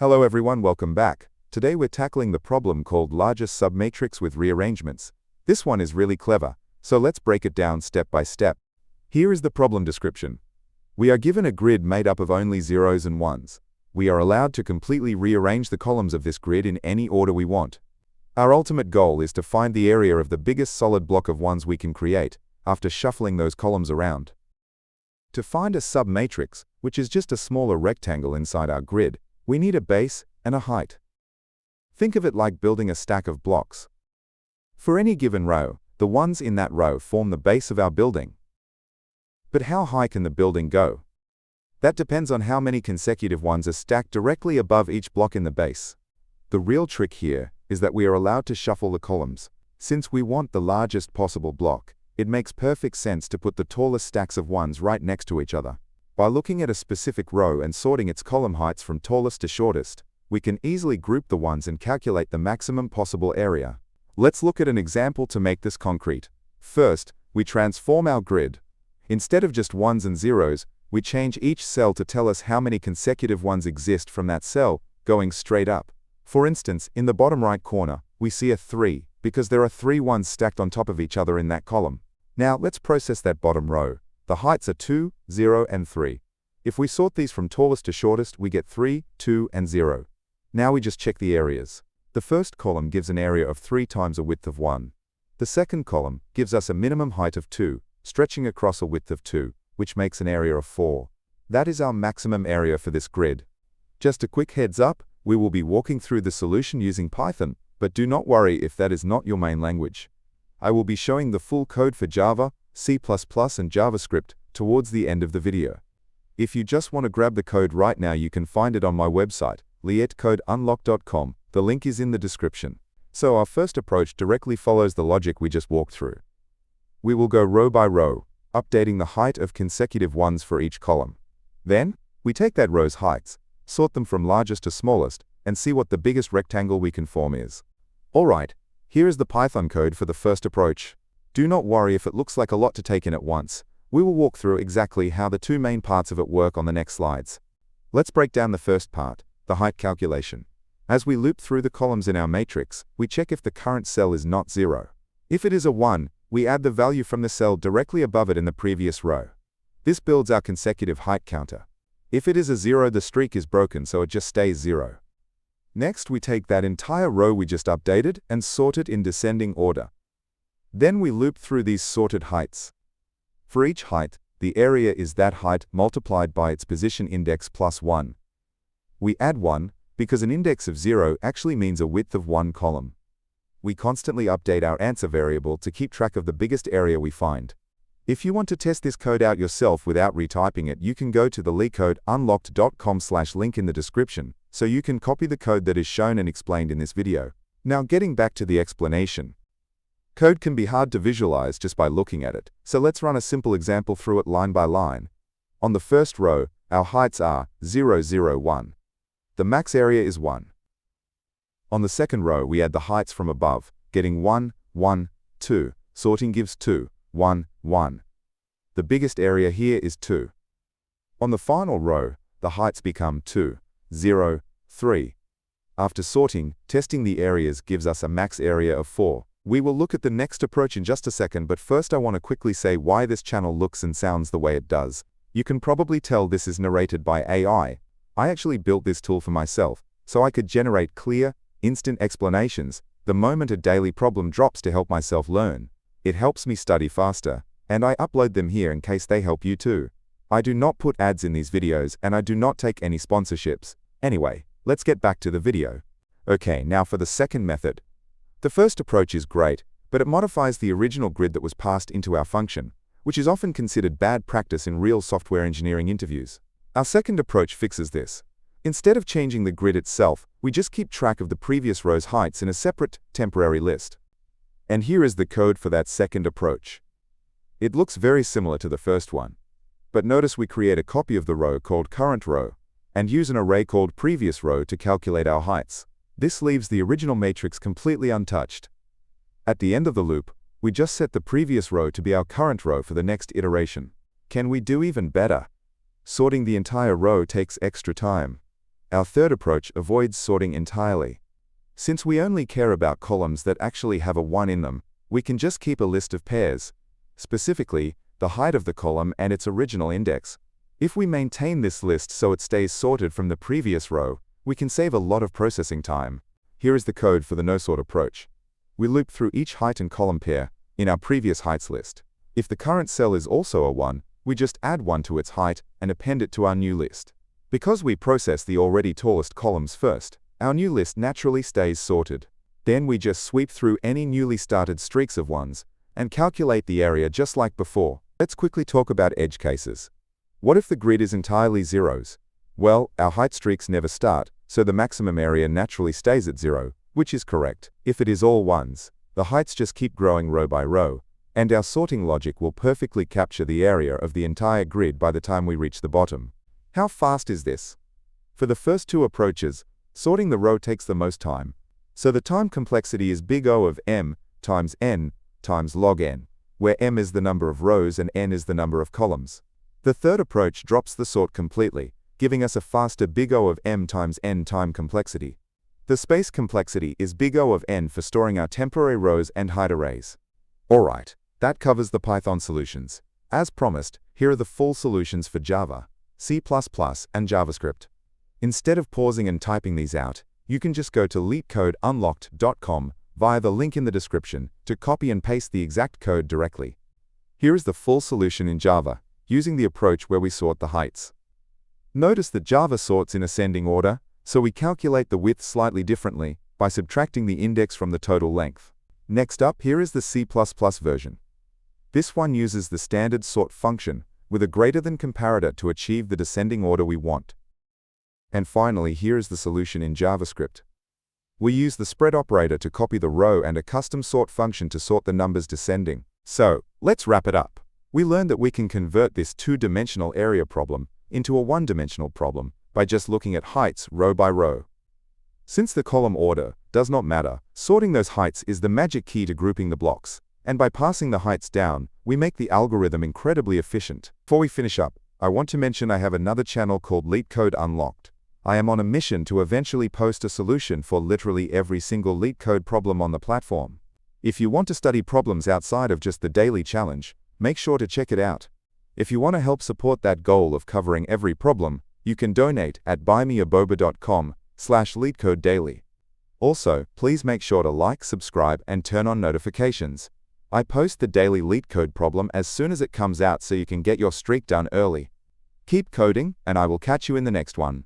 Hello everyone, welcome back. Today we're tackling the problem called largest submatrix with rearrangements. This one is really clever, so let's break it down step by step. Here is the problem description. We are given a grid made up of only zeros and ones. We are allowed to completely rearrange the columns of this grid in any order we want. Our ultimate goal is to find the area of the biggest solid block of ones we can create, after shuffling those columns around. To find a submatrix, which is just a smaller rectangle inside our grid, we need a base and a height. Think of it like building a stack of blocks. For any given row, the ones in that row form the base of our building. But how high can the building go? That depends on how many consecutive ones are stacked directly above each block in the base. The real trick here is that we are allowed to shuffle the columns. Since we want the largest possible block, it makes perfect sense to put the tallest stacks of ones right next to each other. By looking at a specific row and sorting its column heights from tallest to shortest, we can easily group the ones and calculate the maximum possible area. Let's look at an example to make this concrete. First, we transform our grid. Instead of just ones and zeros, we change each cell to tell us how many consecutive ones exist from that cell, going straight up. For instance, in the bottom right corner, we see a 3, because there are 3 ones stacked on top of each other in that column. Now, let's process that bottom row. The heights are 2, 0, and 3. If we sort these from tallest to shortest, we get 3, 2, and 0. Now we just check the areas. The first column gives an area of 3 times a width of 1. The second column gives us a minimum height of 2, stretching across a width of 2, which makes an area of 4. That is our maximum area for this grid. Just a quick heads up, we will be walking through the solution using Python, but do not worry if that is not your main language. I will be showing the full code for Java, C++, and JavaScript towards the end of the video. If you just want to grab the code right now, you can find it on my website, leetcodeunlock.com. The link is in the description. So our first approach directly follows the logic we just walked through. We will go row by row, updating the height of consecutive ones for each column. Then, we take that row's heights, sort them from largest to smallest, and see what the biggest rectangle we can form is. Alright, here is the Python code for the first approach. Do not worry if it looks like a lot to take in at once. We will walk through exactly how the 2 main parts of it work on the next slides. Let's break down the first part, the height calculation. As we loop through the columns in our matrix, we check if the current cell is not 0. If it is a 1, we add the value from the cell directly above it in the previous row. This builds our consecutive height counter. If it is a 0, the streak is broken, so it just stays 0. Next, we take that entire row we just updated and sort it in descending order. Then we loop through these sorted heights. For each height, the area is that height multiplied by its position index plus 1. We add 1, because an index of 0 actually means a width of 1 column. We constantly update our answer variable to keep track of the biggest area we find. If you want to test this code out yourself without retyping it, you can go to the leetcodeunlocked.com/link in the description, so you can copy the code that is shown and explained in this video. Now getting back to the explanation. Code can be hard to visualize just by looking at it, so let's run a simple example through it line by line. On the first row, our heights are 0, 0, 1. The max area is 1. On the second row, we add the heights from above, getting 1, 1, 2. Sorting gives 2, 1, 1. The biggest area here is 2. On the final row, the heights become 2, 0, 3. After sorting, testing the areas gives us a max area of 4. We will look at the next approach in just a second, but first I want to quickly say why this channel looks and sounds the way it does. You can probably tell this is narrated by AI. I actually built this tool for myself, so I could generate clear, instant explanations the moment a daily problem drops to help myself learn. It helps me study faster, and I upload them here in case they help you too. I do not put ads in these videos, and I do not take any sponsorships. Anyway, let's get back to the video. Okay, now for the second method. The first approach is great, but it modifies the original grid that was passed into our function, which is often considered bad practice in real software engineering interviews. Our second approach fixes this. Instead of changing the grid itself, we just keep track of the previous row's heights in a separate, temporary list. And here is the code for that second approach. It looks very similar to the first one. But notice we create a copy of the row called current row, and use an array called previous row to calculate our heights. This leaves the original matrix completely untouched. At the end of the loop, we just set the previous row to be our current row for the next iteration. Can we do even better? Sorting the entire row takes extra time. Our third approach avoids sorting entirely. Since we only care about columns that actually have a 1 in them, we can just keep a list of pairs, specifically, the height of the column and its original index. If we maintain this list so it stays sorted from the previous row, we can save a lot of processing time. Here is the code for the no-sort approach. We loop through each height and column pair in our previous heights list. If the current cell is also a 1, we just add 1 to its height and append it to our new list. Because we process the already tallest columns first, our new list naturally stays sorted. Then we just sweep through any newly started streaks of 1s and calculate the area just like before. Let's quickly talk about edge cases. What if the grid is entirely zeros? Well, our height streaks never start, so the maximum area naturally stays at 0, which is correct. If it is all 1s, the heights just keep growing row by row, and our sorting logic will perfectly capture the area of the entire grid by the time we reach the bottom. How fast is this? For the first two approaches, sorting the row takes the most time. So the time complexity is big O of m times n times log n, where m is the number of rows and n is the number of columns. The third approach drops the sort completely, giving us a faster big O of m times n time complexity. The space complexity is big O of n for storing our temporary rows and height arrays. Alright, that covers the Python solutions. As promised, here are the full solutions for Java, C++, and JavaScript. Instead of pausing and typing these out, you can just go to leetcodeunlocked.com via the link in the description to copy and paste the exact code directly. Here is the full solution in Java, using the approach where we sort the heights. Notice that Java sorts in ascending order, so we calculate the width slightly differently by subtracting the index from the total length. Next up, here is the C++ version. This one uses the standard sort function with a greater than comparator to achieve the descending order we want. And finally, here is the solution in JavaScript. We use the spread operator to copy the row and a custom sort function to sort the numbers descending. So, let's wrap it up. We learned that we can convert this two-dimensional area problem into a one-dimensional problem by just looking at heights row by row. Since the column order does not matter, sorting those heights is the magic key to grouping the blocks. And by passing the heights down, we make the algorithm incredibly efficient. Before we finish up, I want to mention I have another channel called Leetcode Unlocked. I am on a mission to eventually post a solution for literally every single Leetcode problem on the platform. If you want to study problems outside of just the daily challenge, make sure to check it out. If you want to help support that goal of covering every problem, you can donate at buymeaboba.com/LeetCodeDaily. Also, please make sure to like, subscribe, and turn on notifications. I post the daily Leetcode problem as soon as it comes out so you can get your streak done early. Keep coding, and I will catch you in the next one.